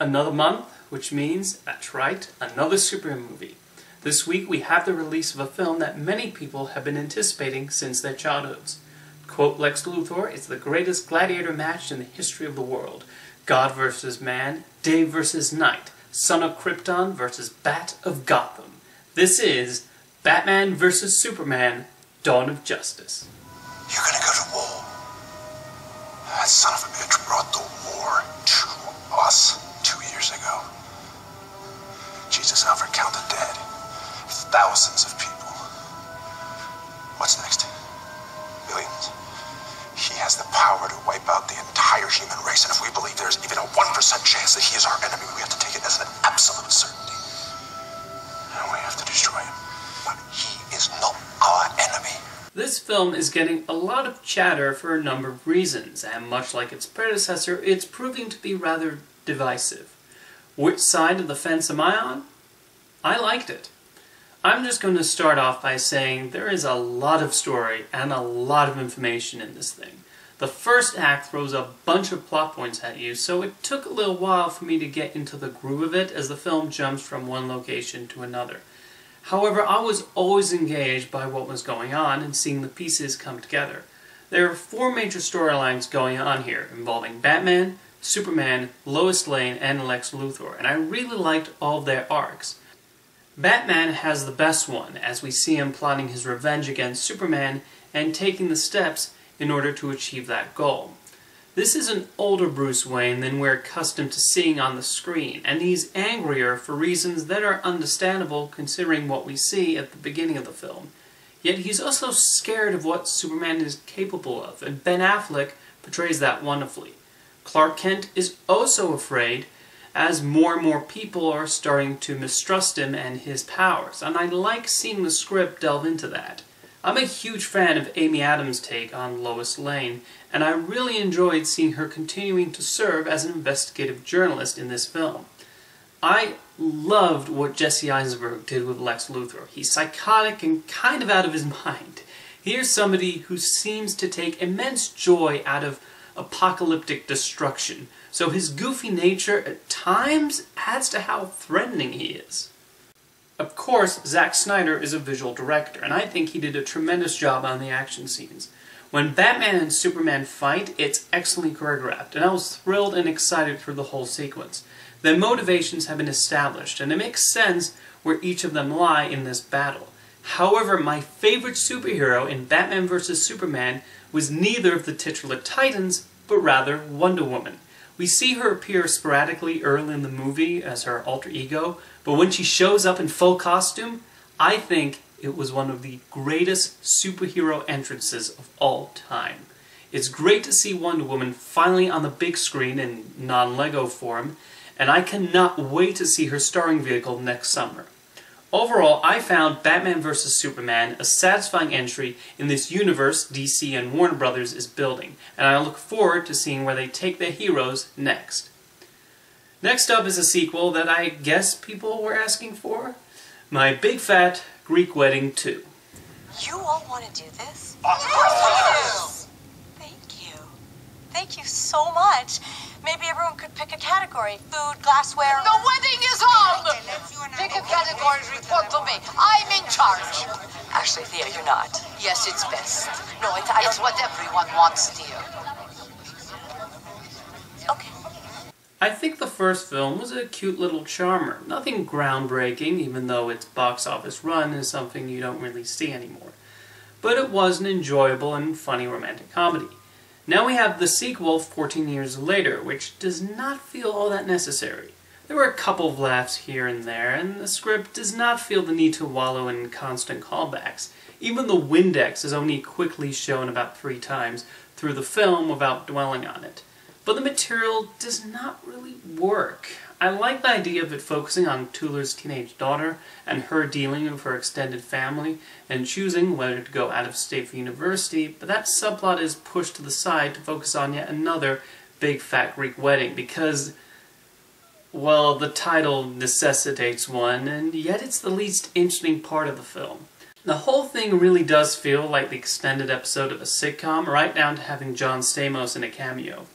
Another month, which means, that's right, another superhero movie. This week we have the release of a film that many people have been anticipating since their childhoods. Quote Lex Luthor, it's the greatest gladiator match in the history of the world. God versus man, day versus night, son of Krypton versus Bat of Gotham. This is Batman vs. Superman, Dawn of Justice. You're gonna go to war. That son of a bitch brought the war to us 2 years ago. Jesus, Alfred, count the dead. Thousands of people. What's next? Billions. He has the power to wipe out the entire human race, and if we believe there's even a 1% chance that he is our enemy, we have to take it as an absolute certainty. And we have to destroy him. But he is not our enemy. This film is getting a lot of chatter for a number of reasons, and much like its predecessor, it's proving to be rather divisive. Which side of the fence am I on? I liked it. I'm just going to start off by saying there is a lot of story and a lot of information in this thing. The first act throws a bunch of plot points at you, so it took a little while for me to get into the groove of it as the film jumps from one location to another. However, I was always engaged by what was going on and seeing the pieces come together. There are 4 major storylines going on here, involving Batman, Superman, Lois Lane, and Lex Luthor, and I really liked all of their arcs. Batman has the best one, as we see him plotting his revenge against Superman and taking the steps in order to achieve that goal. This is an older Bruce Wayne than we're accustomed to seeing on the screen, and he's angrier for reasons that are understandable considering what we see at the beginning of the film. Yet he's also scared of what Superman is capable of, and Ben Affleck portrays that wonderfully. Clark Kent is also afraid, as more and more people are starting to mistrust him and his powers, and I like seeing the script delve into that. I'm a huge fan of Amy Adams' take on Lois Lane, and I really enjoyed seeing her continuing to serve as an investigative journalist in this film. I loved what Jesse Eisenberg did with Lex Luthor. He's psychotic and kind of out of his mind. Here's somebody who seems to take immense joy out of apocalyptic destruction, so his goofy nature at times adds to how threatening he is. Of course, Zack Snyder is a visual director, and I think he did a tremendous job on the action scenes. When Batman and Superman fight, it's excellently choreographed, and I was thrilled and excited through the whole sequence. Their motivations have been established, and it makes sense where each of them lie in this battle. However, my favorite superhero in Batman vs. Superman was neither of the titular Titans, but rather Wonder Woman. We see her appear sporadically early in the movie as her alter ego, but when she shows up in full costume, I think it was one of the greatest superhero entrances of all time. It's great to see Wonder Woman finally on the big screen in non-Lego form, and I cannot wait to see her starring vehicle next summer. Overall, I found Batman vs. Superman a satisfying entry in this universe DC and Warner Brothers is building, and I look forward to seeing where they take their heroes next. Next up is a sequel that I guess people were asking for, My Big Fat Greek Wedding 2. You all want to do this? Of course we do! Thank you. Thank you so much. Maybe everyone could pick a category. Food, glassware... The wedding is on! Pick a category, report to me. I'm in charge. Actually, Thea, you're not. Yes, it's best. No, It's what everyone wants, dear. Okay. I think the first film was a cute little charmer. Nothing groundbreaking, even though its box office run is something you don't really see anymore. But it was an enjoyable and funny romantic comedy. Now we have the sequel 14 years later, which does not feel all that necessary. There were a couple of laughs here and there, and the script does not feel the need to wallow in constant callbacks. Even the Windex is only quickly shown about 3 times through the film without dwelling on it. But the material does not really work. I like the idea of it focusing on Tueler's teenage daughter and her dealing with her extended family and choosing whether to go out of state for university, but that subplot is pushed to the side to focus on yet another big fat Greek wedding because, well, the title necessitates one, and yet it's the least interesting part of the film. The whole thing really does feel like the extended episode of a sitcom, right down to having John Stamos in a cameo.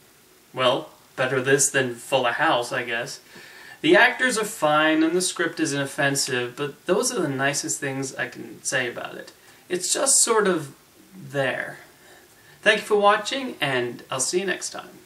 Well, Better this than Fuller House, I guess. The actors are fine and the script isn't offensive, but those are the nicest things I can say about it. It's just sort of there. Thank you for watching, and I'll see you next time.